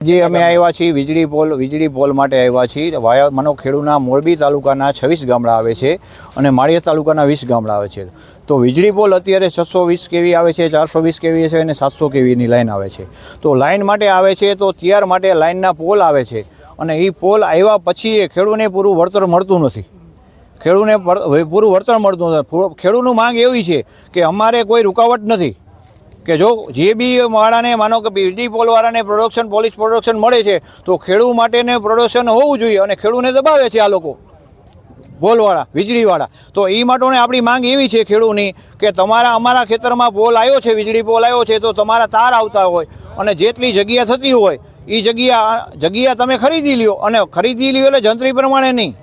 જે અમે આવ્યા છીએ વીજળી પોલ માટે આવ્યા છીએ। વાયા મનો ખેડૂના મોરબી તાલુકાના 26 ગામડા આવે છે અને માળિયા તાલુકાના 20 ગામડા આવે છે। તો વીજળી પોલ અત્યારે 620 કેવી આવે છે, 420 કેવી છે અને 700 કેવીની લાઈન આવે છે। તો લાઈન માટે આવે છે તો ત્યાર માટે લાઈનના પોલ આવે છે અને એ પોલ આવ્યા પછી એ ખેડૂને પૂરું વળતર મળતું નથી। ખેડૂને પૂરું વળતર મળતું નથી। ખેડૂતનું માંગ એવી છે કે અમારે કોઈ રૂકાવટ નથી કે જો જે બી વાળાને માનો કે વીજળી પોલવાળાને પોલીસ પ્રોડક્શન મળે છે તો ખેડૂત માટેને પ્રોડક્શન હોવું જોઈએ અને ખેડૂતને દબાવે છે આ લોકો પોલવાળા વીજળીવાળા। તો એ માટેને આપણી માંગ એવી છે ખેડૂતની કે અમારા ખેતરમાં પોલ આવ્યો છે, વીજળી પોલ આવ્યો છે તો તમારા તાર આવતા હોય અને જેટલી જગ્યા થતી હોય એ જગ્યા તમે ખરીદી લ્યો અને ખરીદી લ્યો એટલે જંત્રી પ્રમાણે નહીં।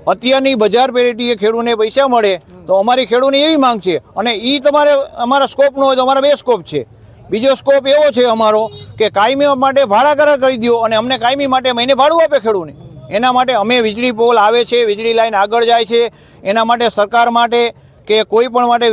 અત્યારની બજાર પેરેટીએ ખેડૂતને પૈસા મળે તો અમારી ખેડૂતની એવી માંગ છે અને એ તમારે અમારા સ્કોપનો હોય તો અમારા 2 સ્કોપ છે। બીજો સ્કોપ એવો છે અમારો કે કાયમી માટે ભાડા કરાર કરી દો અને અમને કાયમી માટે મહિને ભાડું આપે ખેડૂતને। એના માટે અમે વીજળી પોલ આવે છે, વીજળી લાઈન આગળ જાય છે એના માટે સરકાર માટે કે કોઈ પણ માટે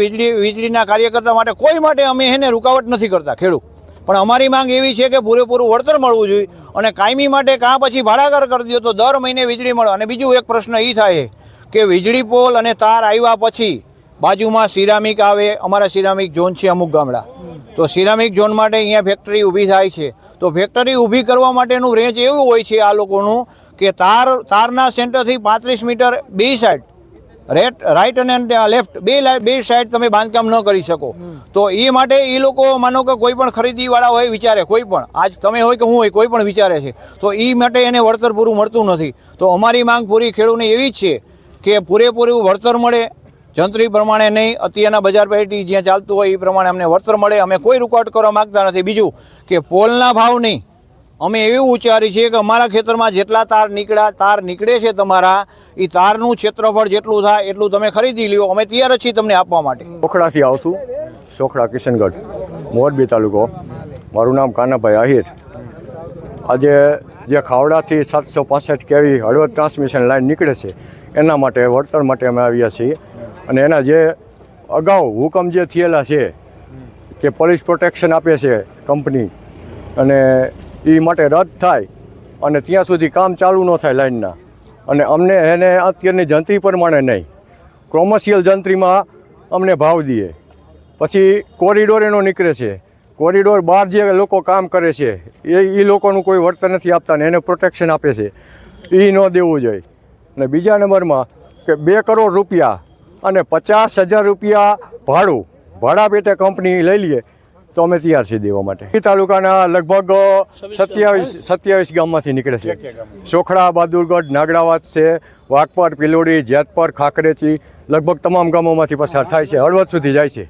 વીજળીના કાર્યકર્તા માટે કોઈ માટે અમે એને રૂકાવટ નથી કરતા ખેડૂત। પણ અમારી માંગ એવી છે કે પૂરેપૂરું વળતર મળવું જોઈએ અને કાયમી માટે કાં પછી ભાડાકર કરી દો તો દર મહિને વીજળી મળે। અને બીજું એક પ્રશ્ન એ થાય કે વીજળી પોલ અને તાર આવ્યા પછી બાજુમાં સિરામિક આવે, અમારા સિરામિક ઝોન છે અમુક ગામડા, તો સિરામિક ઝોન માટે અહીંયા ફેક્ટરી ઊભી થાય છે। તો ફેક્ટરી ઊભી કરવા માટેનું રેન્જ એવું હોય છે આ લોકોનું કે તારના સેન્ટરથી 35 મીટર બે સાઈડ રાઈટ અને લેફ્ટ બે સાઈડ તમે બાંધકામ ન કરી શકો। તો એ માટે એ લોકો માનો કે કોઈ પણ ખરીદીવાળા હોય વિચારે, કોઈ પણ આજ તમે હોય કે હું હોય કોઈ પણ વિચારે છે તો એ માટે એને વળતર પૂરું મળતું નથી। તો અમારી માંગ પૂરી ખેડૂતની એવી જ છે કે પૂરેપૂરું વળતર મળે, જંત્રી પ્રમાણે નહીં, અત્યારના બજાર પેટી જ્યાં ચાલતું હોય એ પ્રમાણે અમને વળતર મળે। અમે કોઈ રૂકાવટ કરવા માગતા નથી। બીજું કે પોલના ભાવ નહીં, અમે એવું વિચારી છીએ કે અમારા ખેતરમાં જેટલા તાર નીકળે છે તમારા એ તારનું ક્ષેત્રફળ જેટલું થાય એટલું તમે ખરીદી લ્યો, અમે તૈયાર છીએ તમને આપવા માટે। સોખડાથી આવું છું, સોખડા કિશનગઢ, મોરબી તાલુકો। મારું નામ કાનાભાઈ આહિર। આજે જે ખાવડાથી 765 કેવી હળવદ ટ્રાન્સમિશન લાઈન નીકળે છે એના માટે વળતર માટે અમે આવ્યા છીએ અને એના જે અગાઉ હુકમ જે થયેલા છે કે પોલીસ પ્રોટેક્શન આપે છે કંપની અને એ માટે રદ થાય અને ત્યાં સુધી કામ ચાલુ ન થાય લાઈનના અને અમને એને અત્યારની જંત્રી પ્રમાણે નહીં, કોમર્શિયલ જંત્રીમાં અમને ભાવ દઈએ। પછી કોરિડોર એનો નીકળે છે, કોરિડોર બહાર જે લોકો કામ કરે છે એ લોકોનું કોઈ વળતર નથી આપતા ને એને પ્રોટેક્શન આપે છે, એ ન દેવું જોઈએ। અને બીજા નંબરમાં કે 2 કરોડ રૂપિયા અને 50,000 રૂપિયા ભાડા પેટે કંપની લઈ લઈએ તો અમે તૈયાર છીએ દેવા માટે। તાલુકાના લગભગ 27 ગામમાંથી નીકળે છે। સોખડા, બહાદુરગઢ, નાગડાવાદ છે, વાઘપર, પિલોડી, જેતપર, ખાકરેચી, લગભગ તમામ ગામોમાંથી પસાર થાય છે, હળવદ સુધી જાય છે।